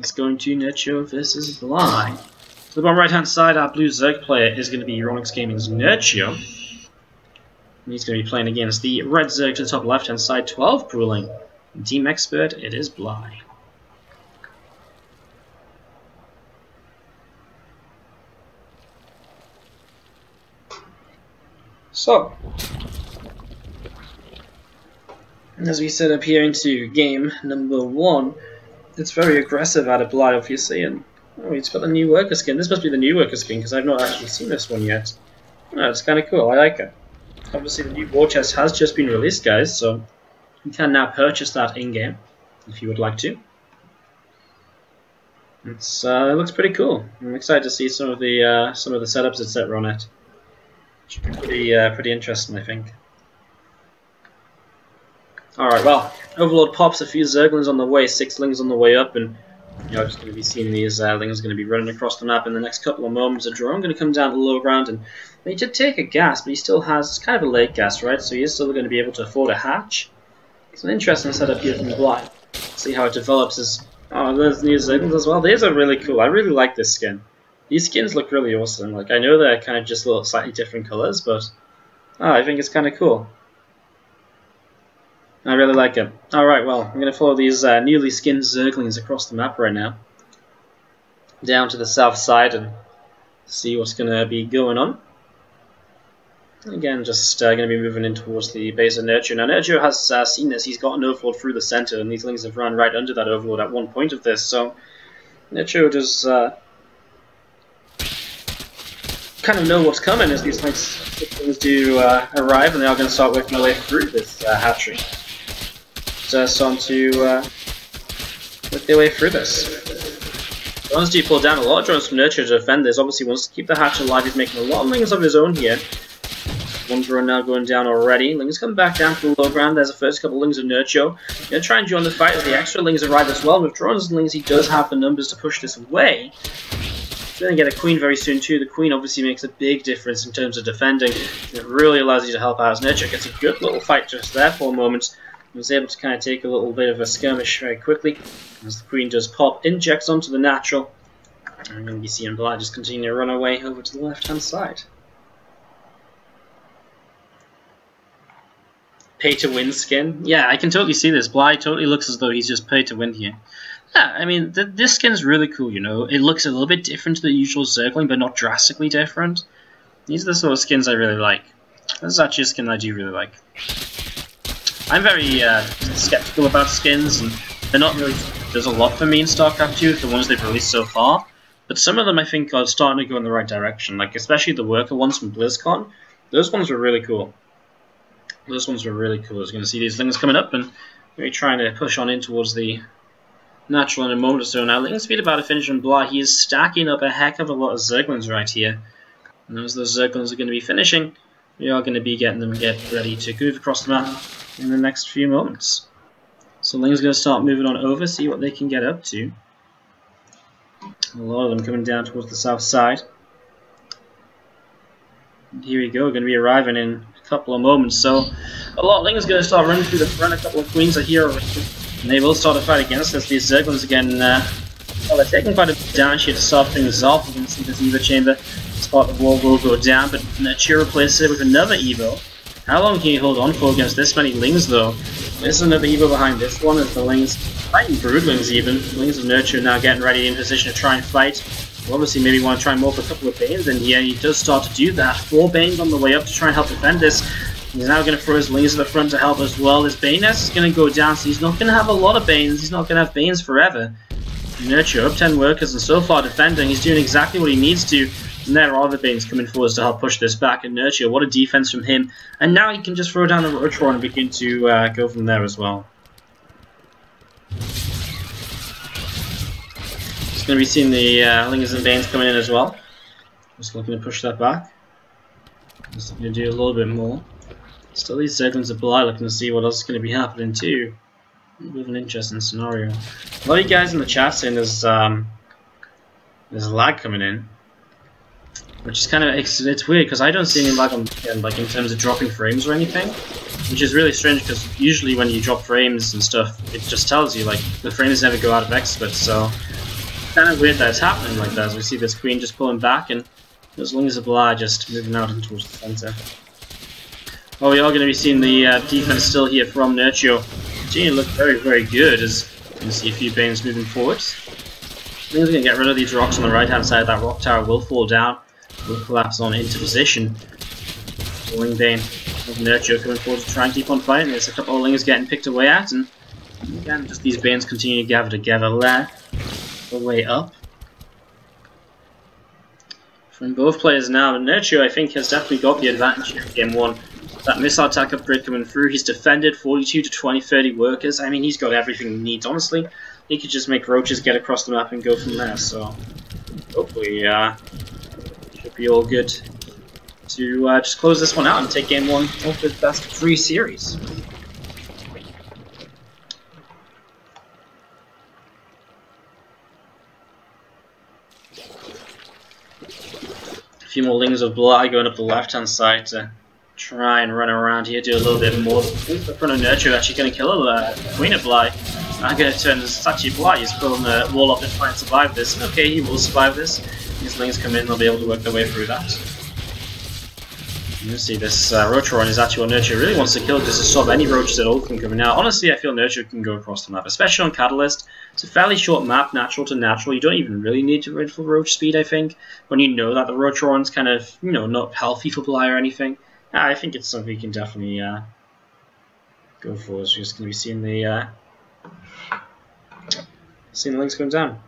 It's going to Nerchio versus Bly. To the bottom right hand side, our blue Zerg player is going to be Ronix Gaming's Nerchio. And he's going to be playing against the red Zerg to the top left hand side, 12 ruling. And team expert, it is Bly. So, as we set up here into game number 1, it's very aggressive out of Bly, obviously, and oh, he's got the new worker skin. This must be the new worker skin, because I've not actually seen this one yet. Oh, it's kind of cool, I like it. Obviously the new war chest has just been released, guys, so you can now purchase that in-game, if you would like to. It looks pretty cool. I'm excited to see some of the setups, etc. on it. Should be pretty interesting, I think. Alright, well, Overlord pops a few Zerglings on the way, 6 Lings on the way up, and you're just going to be seeing these Lings going to be running across the map in the next couple of moments. A drone going to come down to the low ground, and he did take a gas, but he still has, it's kind of a late gas, right? So he is still going to be able to afford a hatch. It's an interesting setup here from Bly. See how it develops as, oh, there's new Zerglings as well. These are really cool. I really like this skin. These skins look really awesome. Like, I know they're kind of just little slightly different colors, but I think it's kind of cool. I really like it. Alright, well, I'm going to follow these newly skinned Zerglings across the map right now. Down to the south side and see what's going to be going on. Again, just going to be moving in towards the base of Nerchio. Now, Nerchio has seen this. He's got an Overlord through the center, and these Lings have run right under that Overlord at one point of this. So, Nerchio does kind of know what's coming as these Lings do arrive, and they are going to start working their way through this hatchery. So, starting to work their way through this. Drones do pull down a lot of drones from Nerchio to defend this. Obviously, wants to keep the hatch alive. He's making a lot of Lings of his own here. One drone now going down already. Lings come back down to the low ground. There's the first couple of Lings of Nerchio. Going to try and join the fight as the extra Lings arrive as well. With drones and Lings, he does have the numbers to push this away. He's going to get a Queen very soon too. The Queen obviously makes a big difference in terms of defending. It really allows you to help out as Nerchio gets a good little fight just there for a moment. He was able to kind of take a little bit of a skirmish very quickly. As the Queen does pop, injects onto the natural. And I'm going to be seeing Bly just continue to run away over to the left-hand side. Pay-to-win skin. Yeah, I can totally see this. Bly totally looks as though he's just pay-to-win here. Yeah, I mean, this skin's really cool, you know. It looks a little bit different to the usual Zergling, but not drastically different. These are the sort of skins I really like. This is actually a skin I do really like. I'm very skeptical about skins, and they're not really... There's a lot for me in StarCraft 2, the ones they've released so far. But some of them, I think, are starting to go in the right direction. Like, especially the worker ones from BlizzCon. Those ones were really cool. Those ones were really cool. I was going to see these Lings coming up and maybe trying to push on in towards the natural in a moment or so. Now, Ling's speed about to finish on Bly. He is stacking up a heck of a lot of Zerglings right here. And as those Zerglings are going to be finishing, we are going to be getting them ready to move across the map in the next few moments. So Ling's going to start moving on over, see what they can get up to. A lot of them coming down towards the south side. And here we go, we're going to be arriving in a couple of moments. So a lot of Ling's going to start running through the front. A couple of Queens are here already, and they will start a fight against us. These Zerglings again, well, they're taking quite a bit of damage here to start things off. You can see this Evo chamber. Spot the wall will go down, but Nerchio replaces it with another Evo. How long can you hold on for against this many Lings, though? There's another Evo behind this one as the Lings, fighting Broodlings even. Lings of Nerchio now getting ready in position to try and fight. Well, obviously, maybe want to try and morph a couple of Banes in here. He does start to do that. 4 Banes on the way up to try and help defend this. He's now going to throw his Lings to the front to help as well. His Bane nest is going to go down, so he's not going to have a lot of Banes. He's not going to have Banes forever. Nerchio up 10 workers and so far defending. He's doing exactly what he needs to. And there are the Banes coming forwards to help push this back. And Nerchio, what a defense from him. And now he can just throw down the Rotron and begin to go from there as well. Just going to be seeing the Lings and Banes coming in as well. Just looking to push that back. Just looking to do a little bit more. Still these Zerglings of Bly looking to see what else is going to be happening too. A bit of an interesting scenario. A lot of you guys in the chat saying there's lag coming in. Which is kind of, it's weird because I don't see any lag on like in terms of dropping frames or anything, which is really strange because usually when you drop frames and stuff, it just tells you like the frames never go out of expert. So Kind of weird that it's happening like that, as we see this queen just pulling back and those Lings of Bly just moving out and towards the centre. Well, we are going to be seeing the defense still here from Nerchio. Continue to look very, very good as you can see a few Banes moving forwards. I think we're going to get rid of these rocks on the right hand side. That rock tower will fall down, will collapse on into position. Wing Bane of Nerchio coming forward to try and keep on fighting. There's a couple of Lings getting picked away at, and again, just these Banes continue to gather together there, the way up. From both players now, Nerchio I think has definitely got the advantage here in game 1. That missile attack upgrade coming through, he's defended 42 to 20, 30 workers. I mean, he's got everything he needs, honestly. He could just make roaches get across the map and go from there, so hopefully should be all good to just close this one out and take game 1 of the best of 3 series. A few more Lings of Bly going up the left hand side to try and run around here, do a little bit more. The front of Nerchio actually going to kill the Queen of Bly. I'm going to turn this actually Bly. He's pulling the wall up to try and survive this. Okay, he will survive this. These Lings come in, they'll be able to work their way through that. You see this Rotoron is actually what Nerchio really wants to kill, just to stop any roaches at all from coming out. Honestly, I feel Nerchio can go across the map, especially on Catalyst. It's a fairly short map, natural to natural. You don't even really need to ride for roach speed, I think, when you know that the Rotoron's kind of, you know, not healthy for Bly or anything. I think it's something you can definitely go for. So we're just going to be seeing the Lings going down.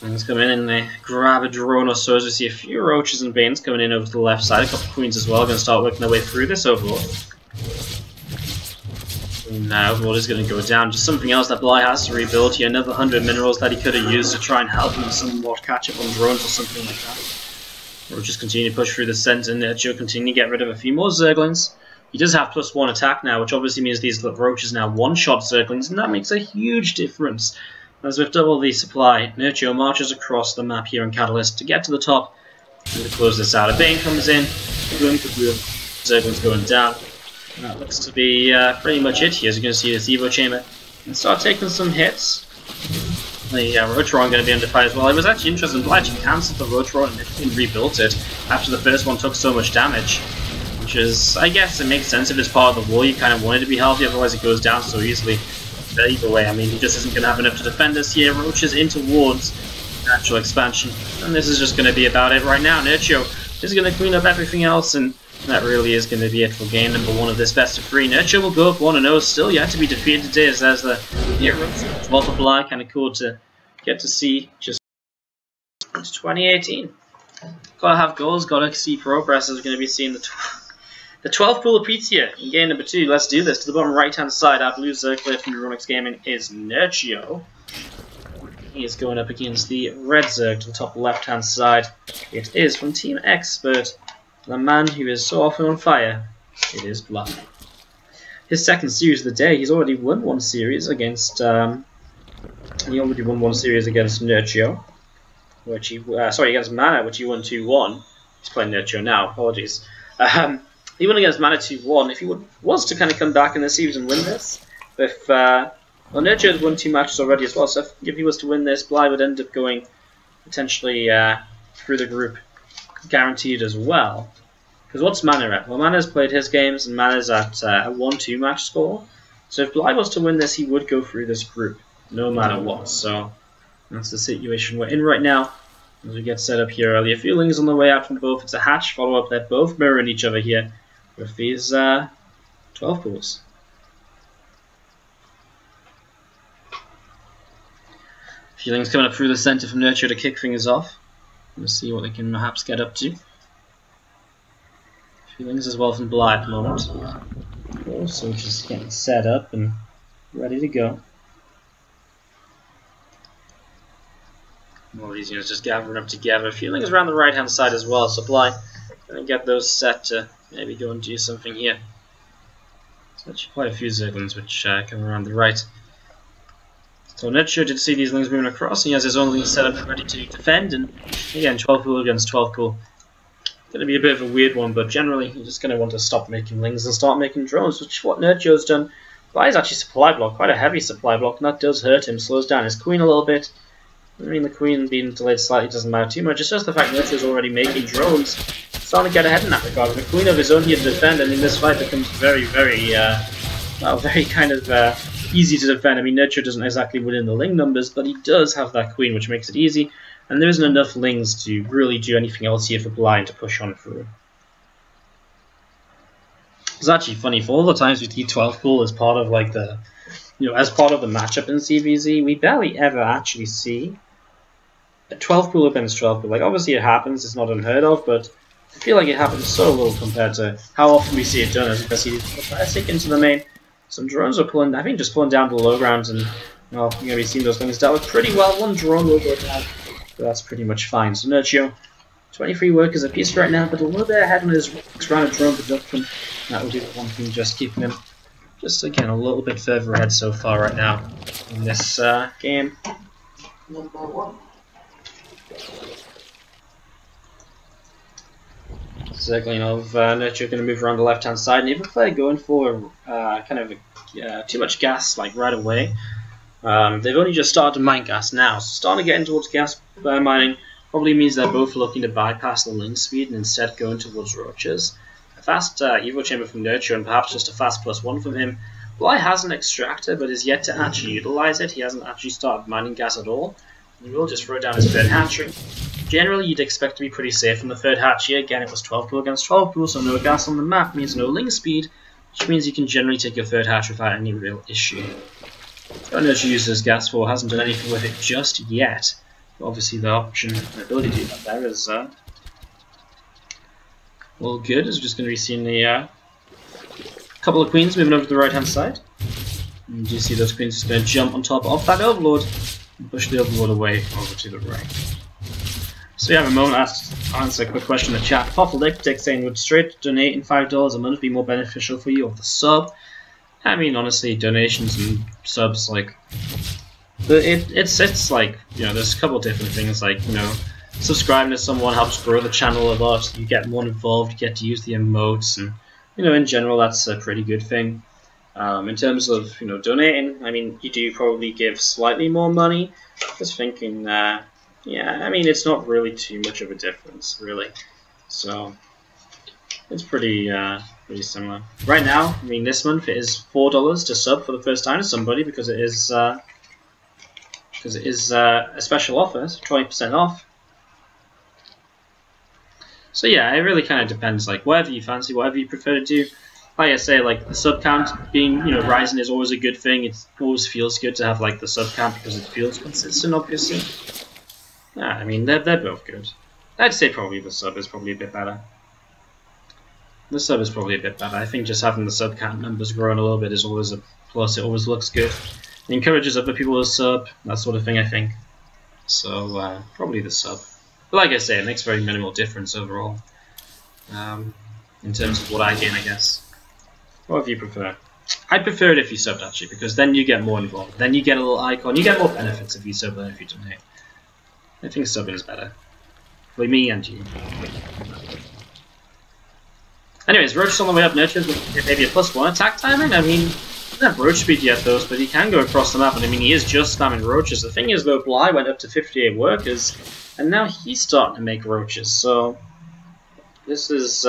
Lings come in and they grab a drone or so as we see a few roaches and Banes coming in over to the left side. A couple of queens as well, going to start working their way through this overlord. Now Overlord is going to go down. Just something else that Bly has to rebuild here. Another 100 minerals that he could have used to try and help him somewhat catch up on drones or something like that. Roaches continue to push through the centre. Nerchio continue to get rid of a few more Zerglings. He does have +1 attack now, which obviously means these roaches now one-shot Zerglings, and that makes a huge difference. As with double the supply, Nerchio marches across the map here in Catalyst to get to the top and to close this out. A Bane comes in, boom, Zerglings going down. That looks to be pretty much it here, as you can see this Evo Chamber. And start taking some hits. The Rotoron going to be under fire as well. It was actually interesting, Bly actually cancelled the Rotoron and rebuilt it after the first one took so much damage. Which is, I guess it makes sense if it's part of the war, you kind of want it to be healthy, otherwise it goes down so easily. But either way, I mean, he just isn't going to have enough to defend us here. Roaches in towards natural expansion. And this is just going to be about it right now. Nerchio is going to clean up everything else, and that really is going to be it for game number 1 of this best of 3. Nerchio will go up 1-0, still yet to be defeated today as the heroes multiply. Kind of cool to get to see just 2018. Gotta have goals, gotta see progress, as we're going to be seeing the 12th pool repeats here in game number 2. Let's do this. To the bottom right hand side, our blue circlet from Neuronix Gaming is Nerchio. He is going up against the red Zerg to the top left hand side. It is from Team Expert. The man who is so often on fire, it is Bly. His second series of the day, he's already won one series against, Nerchio, which he, against Mana, which he won 2-1. He's playing Nerchio now, apologies. He won against Mana 2-1. If he was to kind of come back in the series and win this, Nerchio has won 2 matches already as well, so if he was to win this, Bly would end up going potentially through the group guaranteed as well. Because what's Mana at? Well, Mana's played his games and Mana's at a 1-2 match score. So if Bly was to win this, he would go through this group, no matter what. So that's the situation we're in right now. As we get set up here early, a few Lings on the way out from both. It's a hatch follow-up. They're both mirroring each other here with these 12 pools. A few Lings coming up through the centre from Nerchio to kick things off. We'll see what they can perhaps get up to. Feelings as well from Bly at the moment. Also just getting set up and ready to go. All these units just gathering up together. Feelings around the right hand side as well, so Bly gonna get those set to maybe go and do something here. There's actually quite a few Zerglings which come around the right. So Nerchio did see these Lings moving across, and he has his own Ling set up ready to defend, and again 12 cool against 12 cool. going to be a bit of a weird one, but generally you're just going to want to stop making lings and start making drones, which is what Nerchio's done. But he's actually supply block, quite a heavy supply block, and that does hurt him, slows down his queen a little bit. I mean, the queen being delayed slightly doesn't matter too much, it's just the fact Nerchio's already making drones. Starting to get ahead in that regard, and the queen of his own here to defend, and in this fight becomes very, very kind of easy to defend. I mean, Nerchio doesn't exactly win in the ling numbers, but he does have that queen, which makes it easy, and there isn't enough lings to really do anything else here for Blind to push on through. It's actually funny, for all the times we see 12 pool as part of like the, as part of the matchup in ZvZ, we barely ever actually see a 12 pool against 12 pool. Like, obviously it happens, it's not unheard of, but I feel like it happens so little compared to how often we see it done. As you can see, classic into the main. Some drones are pulling, I think, just pulling down to the low grounds, and well, you're going to be seeing those things dealt with pretty well. One drone will go down, but that's pretty much fine. So Nerchio, 23 workers apiece right now, but a little bit ahead on his next round of drone production. That will be the one thing just keeping him just again a little bit further ahead so far right now in this game. Number 1. Circling of Nerchio going to move around the left hand side, and even if they're going for kind of too much gas like right away, they've only just started to mine gas now, so starting to get in towards gas mining probably means they're both looking to bypass the ling speed and instead going towards roaches. A fast Evo chamber from Nerchio and perhaps just a fast +1 from him. Bly has an extractor but is yet to actually utilize it. He hasn't actually started mining gas at all. He will just throw down his third hatchery. Generally, you'd expect to be pretty safe from the third hatch here. Again, it was 12 pool against 12 pool, so no gas on the map means no ling speed, which means you can generally take your third hatch without any real issue. What Nerchio uses his gas for hasn't done anything with it just yet. But obviously, the option and ability to do that there is all good. As we're just going to be seeing the couple of queens moving over to the right hand side. And you see those queens just going to jump on top of that overlord and push the overlord away over to the right. So we have a moment to answer a quick question in the chat. Poffledictic saying, would straight donating $5 a month be more beneficial for you or the sub? I mean, honestly, donations and subs, like, it's like, there's a couple of different things, like, subscribing to someone helps grow the channel a lot, you get more involved, you get to use the emotes, and, in general, that's a pretty good thing. In terms of, donating, I mean, you do probably give slightly more money. Just thinking, yeah, I mean, it's not really too much of a difference, really. So, it's pretty similar. Right now, I mean, this month it is $4 to sub for the first time to somebody because it is a special offer, so 20% off. So yeah, it really kind of depends, like, whatever you fancy, whatever you prefer to do. Like I say, like, the sub count being, rising is always a good thing. It always feels good to have, like, the sub count because it feels consistent, obviously. Yeah, I mean, they're both good. I'd say probably the sub is probably a bit better. The sub is probably a bit better. I think just having the sub count numbers growing a little bit is always a plus. It always looks good. It encourages other people to sub, that sort of thing, I think. So, probably the sub. But like I say, it makes very minimal difference overall. In terms of what I gain, I guess. Whatever you prefer. I prefer it if you subbed, actually, because then you get more involved. Then you get a little icon. You get more benefits if you sub than if you donate. I think subbing is better. For me and you. Anyways, Roach is on the way up. Nerchio's maybe a +1 attack timing. I mean, he doesn't have Roach speed yet, though, but he can go across the map. And I mean, he is just spamming Roaches. The thing is, though, Bly went up to 58 workers, and now he's starting to make Roaches. So, this is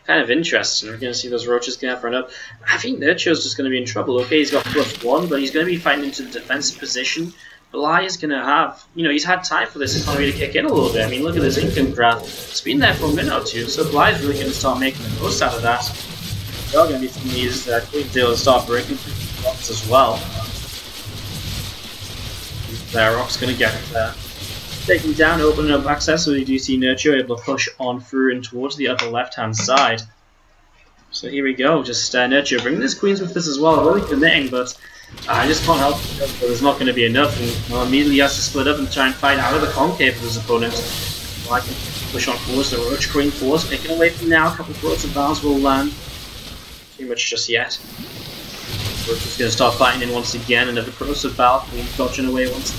kind of interesting. We're going to see those Roaches get front up. I think Nerchio's just going to be in trouble. Okay, he's got +1, but he's going to be fighting into the defensive position. Bly is going to have, he's had time for this economy to kick in a little bit. I mean, look at this income graph. It's been there for a minute or two, so Bly is really going to start making the most out of that. There are going to be some of these Queen's Deal to start breaking through rocks as well. There, Rock's going to get taken down, opening up access, so you do see Nerchio able to push on through and towards the upper left-hand side. So here we go, just Nerchio bringing his queens with this as well, really committing, but I just can't help it, but there's not going to be enough, and immediately he has to split up and try and fight out of the concave of his opponent. Well, I can push on forwards, the Roach Queen force, picking away from now, a couple of Roach Bows will land. Too much just yet. Roach is going to start fighting in once again, another Corrosive Bow, Queen dodging away once.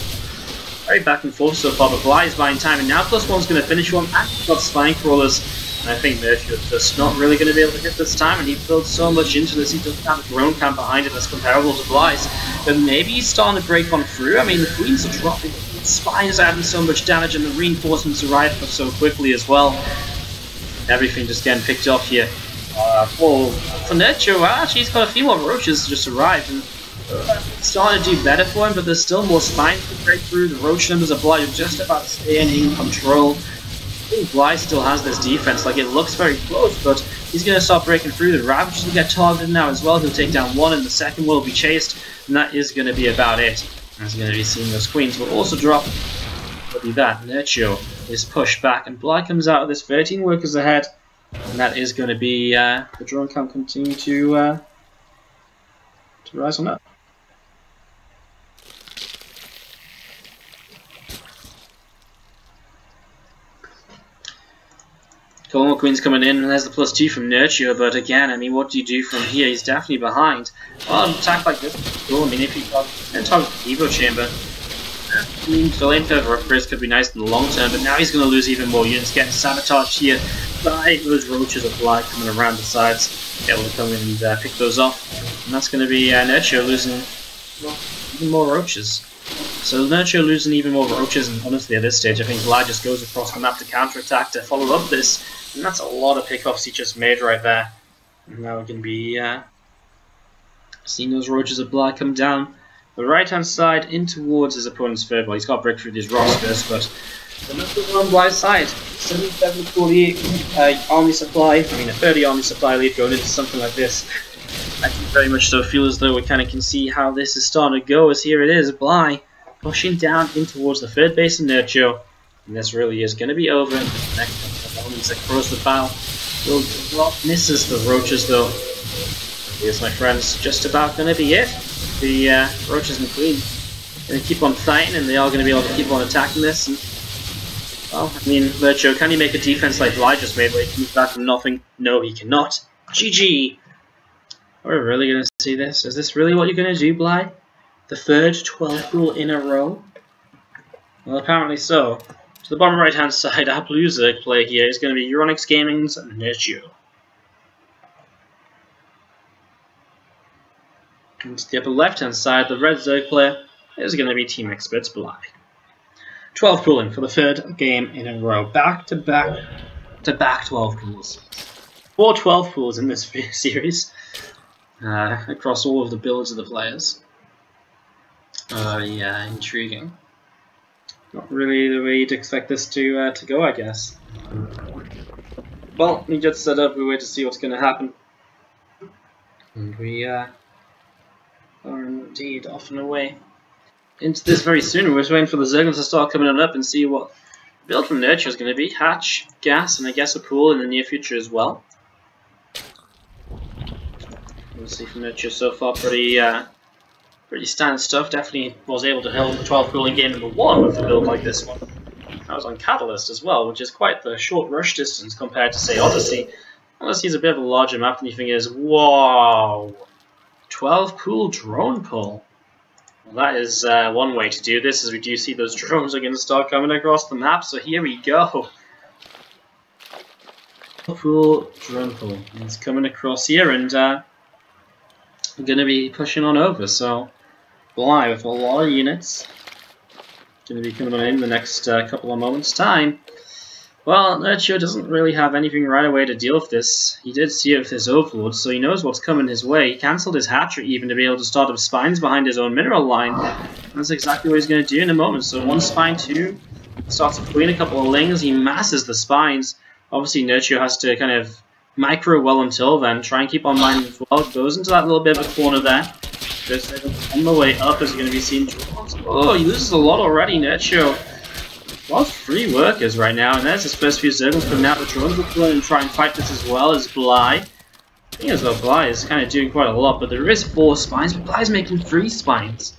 very back and forth so far, but Bly is buying time, and now +1's going to finish one. Actually got Spine Crawlers, and I think Nerchio's just not really going to be able to hit this time, and he built so much into this. He doesn't have a drone camp behind it that's comparable to Bly's, but maybe he's starting to break on through. I mean, the Queens are dropping, Spines are adding so much damage, and the reinforcements arrive so quickly as well. Everything just getting picked off here. For Nerchio, actually, he's got a few more roaches just arrived, and starting to do better for him, but there's still more spines to break through. The roach numbers of Bly are just about staying in control. I think Bly still has this defense, like it looks very close, but he's going to start breaking through. The Ravagers will get targeted now as well. He'll take down one, and the second will be chased, and that is going to be about it. As going to be seeing those Queens will also drop. Will be that. Nerchio is pushed back, and Bly comes out of this 13 workers ahead, and that is going to be the drone camp continue to rise on up. Couple more Queens coming in, and there's the +2 from Nerchio, but again, I mean, what do you do from here? He's definitely behind. Well, an attack like this is cool. I mean, if you target the Evo Chamber, I mean, delaying further upgrades could be nice in the long term, but now he's going to lose even more units, getting sabotaged here by those roaches of Bly coming around the sides, able to come in and pick those off, and that's going to be Nerchio losing even more roaches. So Nerchio losing even more roaches, and honestly at this stage I think Bly just goes across the map to counter-attack to follow up this, and that's a lot of pickoffs he just made right there. And now we're going to be seeing those roaches of Bly come down the right-hand side in towards his opponent's third. Well, he's got to break through these rocks first, but the numbers are on Bly's side. 77-48 army supply, I mean a 30 army supply lead going into something like this. I can very much so feel as though we kind of can see how this is starting to go, as here it is, Bly pushing down in towards the third base of Nerchio, and this really is going to be over. Next couple of moments across the bow, will drop, misses the roaches though. Here's my friends, just about going to be it. The roaches and Queen going to keep on fighting, and they are going to be able to keep on attacking this. And, well, I mean, Nerchio, can he make a defense like Bly just made where he comes back from nothing? No, he cannot. GG! Are we really going to see this? Is this really what you're going to do, Bly? The third 12 pool in a row? Well, apparently so. To the bottom right hand side, our blue Zerg player here is going to be Euronix Gaming's Nerchio. And to the upper left hand side, the red Zerg player is going to be Team Experts Bly. 12 pooling for the third game in a row. Back to back 12 pools. 4 12 pools in this series. Across all of the builds of the players. Yeah, intriguing. Not really the way you'd expect this to go, I guess. Well, we just set up, we wait to see what's going to happen. And we are indeed off and away into this very soon. We're just waiting for the Zerglings to start coming on up and see what the build from Nerchio is going to be. Hatch, gas, and I guess a pool in the near future as well. We'll see from Nerchio so far, pretty standard stuff. Definitely was able to hold the 12 pooling game number 1 with a build like this one. I was on Catalyst as well, which is quite the short rush distance compared to, say, Odyssey. Odyssey's a bit of a larger map than you think it is. Whoa! 12 pool drone pull. Well, that is one way to do this, as we do see those drones are going to start coming across the map, so here we go. Pool drone pull. It's coming across here, and we're going to be pushing on over, so Bly with a lot of units. Going to be coming on in the next couple of moments' time. Well, Nerchio doesn't really have anything right away to deal with this. He did see it with his Overlord, so he knows what's coming his way. He cancelled his hatchery even to be able to start up spines behind his own mineral line. That's exactly what he's going to do in a moment. So 1 spine, 2, starts to clean a couple of lings. He masses the spines. Obviously, Nerchio has to kind of micro well until then. Try and keep on mining as well. Goes into that little bit of a corner there. Just on the way up, as you're going to be seeing drones. Oh, he loses a lot already, Nerchio. Well, 3 workers right now, and there's his first few Zerglings coming out. The drones will come in and try and fight this as well as Bly. I think as though Bly is kind of doing quite a lot, but there is 4 spines, but Bly's making 3 spines.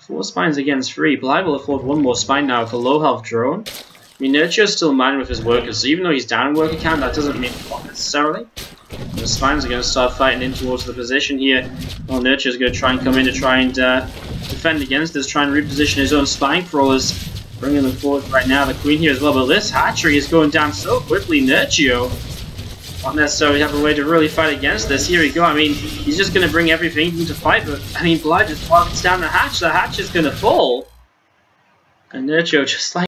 4 spines against 3. Bly will afford 1 more spine now with a low health drone. I mean, Nerchio's still mining with his workers, so even though he's down worker count, that doesn't mean a lot necessarily. The spines are going to start fighting in towards the position here. Well, Nerchio's going to try and come in to try and defend against this, try and reposition his own spine crawlers. Bringing them forward right now, the queen here as well, but this hatchery is going down so quickly. Nerchio not necessarily have a way to really fight against this. Here we go, I mean, he's just going to bring everything into fight, but I mean, Bly just walks down the hatch is going to fall. And Nerchio just like